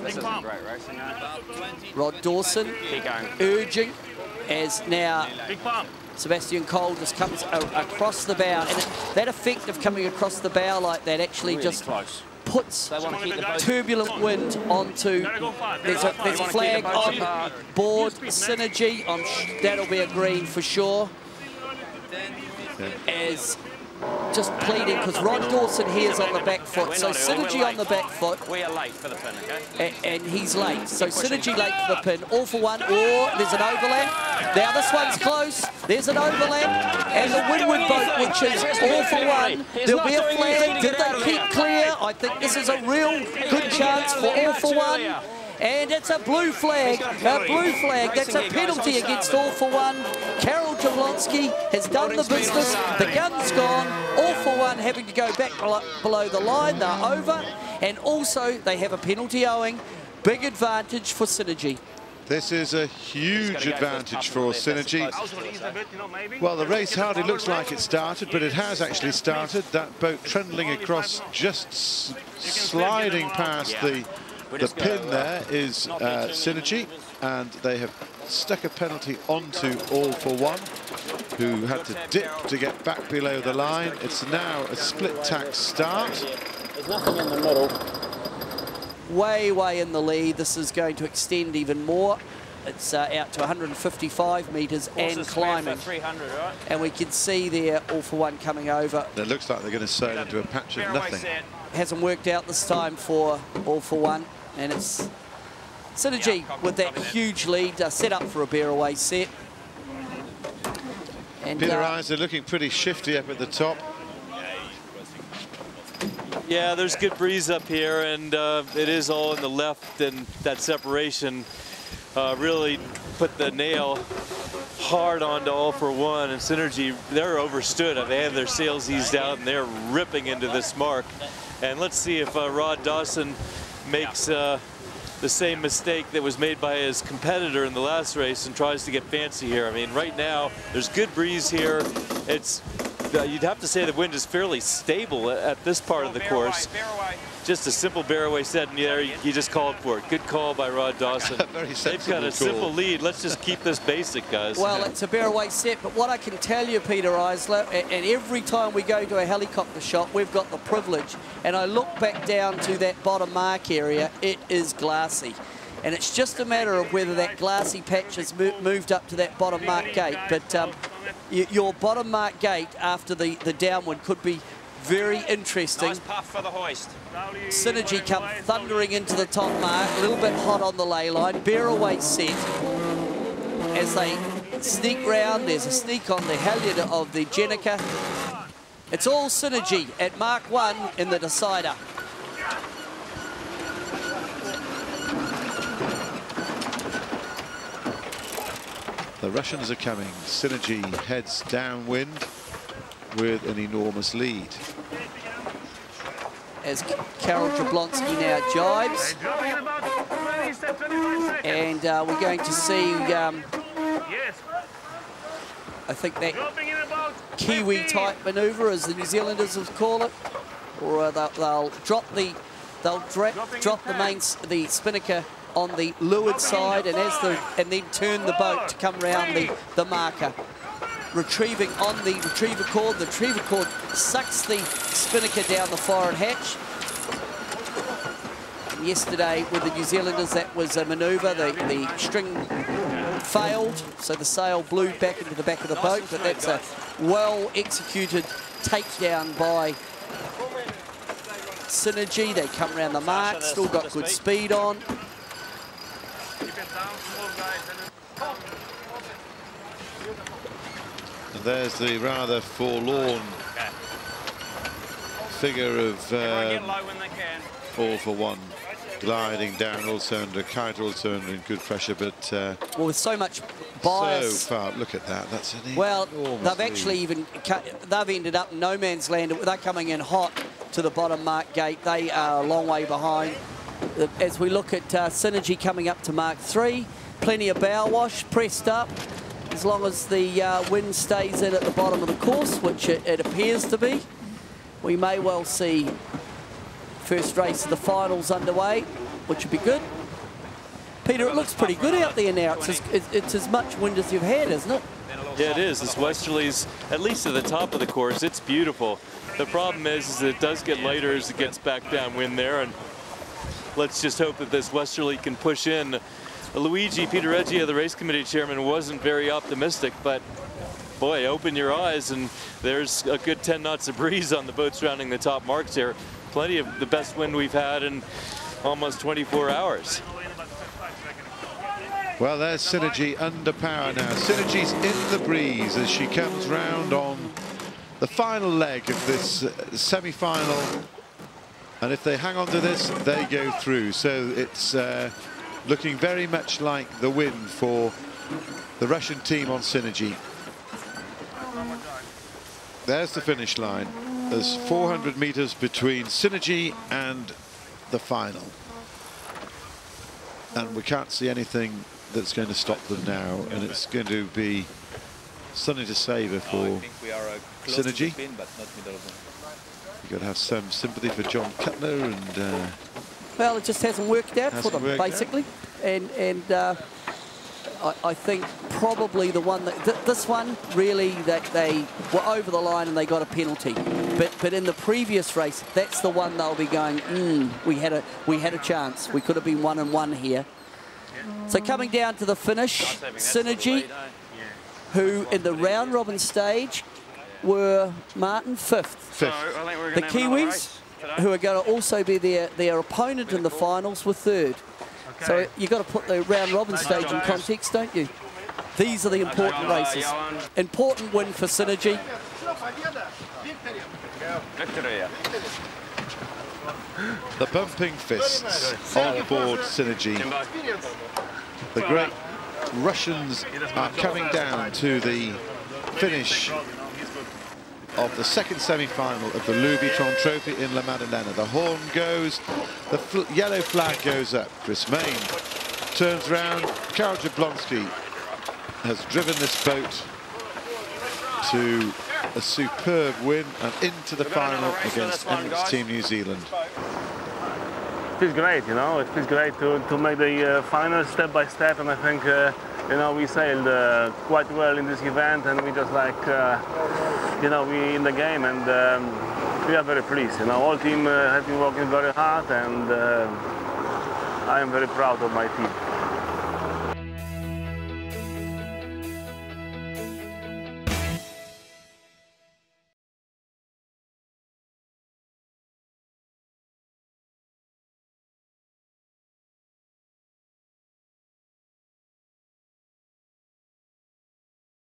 This is a great racing. Rod Dawson urging as now Sebastian Cole just comes across the bow. And that effect of coming across the bow like that actually really just close. Puts turbulent wind onto. There's a flag on board. Synergy. That'll be a green for sure. As just pleading because Rod Dawson here is on the back foot. So Synergy on the back foot. We are late for the pin, okay? And he's late. So Synergy late for the pin. All for one. Or there's an overlap. Now this one's close. There's an overlap. And the windward boat, which is all for one. There'll be a flag. Did they keep clear? I think this is a real good chance for all for one. And it's a blue flag. A blue flag. That's a penalty against all for one. Karol Jablonski has done the business. The gun's gone. All for one having to go back below the line. They're over. And also they have a penalty owing. Big advantage for Synergy. This is a huge advantage for Synergy. Well, the race hardly looks like it started, but it has actually started. That boat trundling across, just sliding past the pin there is Synergy, and they have stuck a penalty onto all for one, who had to dip to get back below the line. It's now a split tack start. There's nothing in the middle. Way in the lead. This is going to extend even more. It's out to 155 metres and climbing. 300, right? And we can see there all for one coming over. It looks like they're going to sail into a patch of nothing. Hasn't worked out this time for all for one. And it's Synergy with that huge lead, set up for a bear-away set. And Peter Eyes are looking pretty shifty up at the top. Yeah, there's good breeze up here, and it is all in the left, and that separation really put the nail hard onto all for one. And Synergy, they're overstood. They have their sails eased out, and they're ripping into this mark. And let's see if Rod Dawson makes the same mistake that was made by his competitor in the last race and tries to get fancy here. I mean, right now, there's good breeze here. It's you'd have to say the wind is fairly stable at this part of the course. Just a simple bear-away set, and there you just called for it. Good call by Rod Dawson. They've got a simple lead. Let's just keep this basic, guys. Well, it's a bear-away set, but what I can tell you, Peter Eisler, and every time we go to a helicopter shot, we've got the privilege, and I look back down to that bottom mark area, it is glassy. And it's just a matter of whether that glassy patch has moved up to that bottom mark gate. But your bottom mark gate after the downwind could be very interesting. Nice puff for the hoist. Synergy come thundering into the top mark, a little bit hot on the ley line. Bear-away set as they sneak round. There's a sneak on the halyard of the Jenica. It's all Synergy at Mark 1 in the decider. The Russians are coming. Synergy heads downwind with an enormous lead. As Karol Jablonski now jibes. And we're going to see, I think that Kiwi-type manoeuvre, as the New Zealanders will call it, or they'll drop the spinnaker on the leeward side, and then turn the boat to come round the marker. Retrieving on the retriever cord. The retriever cord sucks the spinnaker down the forward hatch. And yesterday with the New Zealanders, that was a manoeuvre. The string failed, so the sail blew back into the back of the boat, but that's a well-executed takedown by Synergy. They come around the mark, still got good speed on. And there's the rather forlorn figure of all for one gliding down, also under kite, also under good pressure, but well, with so much bias. So far, look at that. That's an well, they've actually they've ended up in no man's land. They're coming in hot to the bottom mark gate. They are a long way behind. As we look at Synergy coming up to Mark 3, plenty of bow wash pressed up. As long as the wind stays in at the bottom of the course, which it appears to be, we may well see first race of the finals underway, which would be good. Peter, it looks pretty good out there now. It's as much wind as you've had, isn't it? Yeah, it is. This westerlies, at least at the top of the course, it's beautiful. The problem is it does get lighter as it gets back downwind there, and let's just hope that this westerly can push in. Luigi Petereggia, the race committee chairman, wasn't very optimistic, but boy, open your eyes and there's a good 10 knots of breeze on the boat surrounding the top marks here. Plenty of the best wind we've had in almost 24 hours. Well, there's Synergy under power now. Synergy's in the breeze as she comes round on the final leg of this semi-final. And if they hang on to this, they go through. So it's looking very much like the win for the Russian team on Synergy. There's the finish line. There's 400 meters between Synergy and the final. And we can't see anything that's going to stop them now, and it's going to be something to savour for Synergy. You've got to have some sympathy for John Cutler, and well, it just hasn't worked out for them, basically. And I think probably the one that this one really that they were over the line and they got a penalty. But in the previous race, that's the one they'll be going. We had a chance. We could have been 1-1 here. So coming down to the finish, Synergy, who in the round robin stage were Martin fifth. The Kiwis, who are going to also be their opponent in the finals, were third. So you've got to put the round robin stage in context, don't you? These are the important races. Important win for Synergy. the bumping fists on board Synergy. The great Russians are coming down to the finish of the second semi-final of the Vuitton Trophy in La Maddalena. The horn goes, the yellow flag goes up. Chris Main turns round. Karol Jablonski has driven this boat to a superb win and into the final against Emirates Team New Zealand. It feels great, you know. It feels great to make the final step by step, and I think you know, we sailed quite well in this event, and we just like you know, we in the game, and we are very pleased. You know, all team has been working very hard, and I am very proud of my team.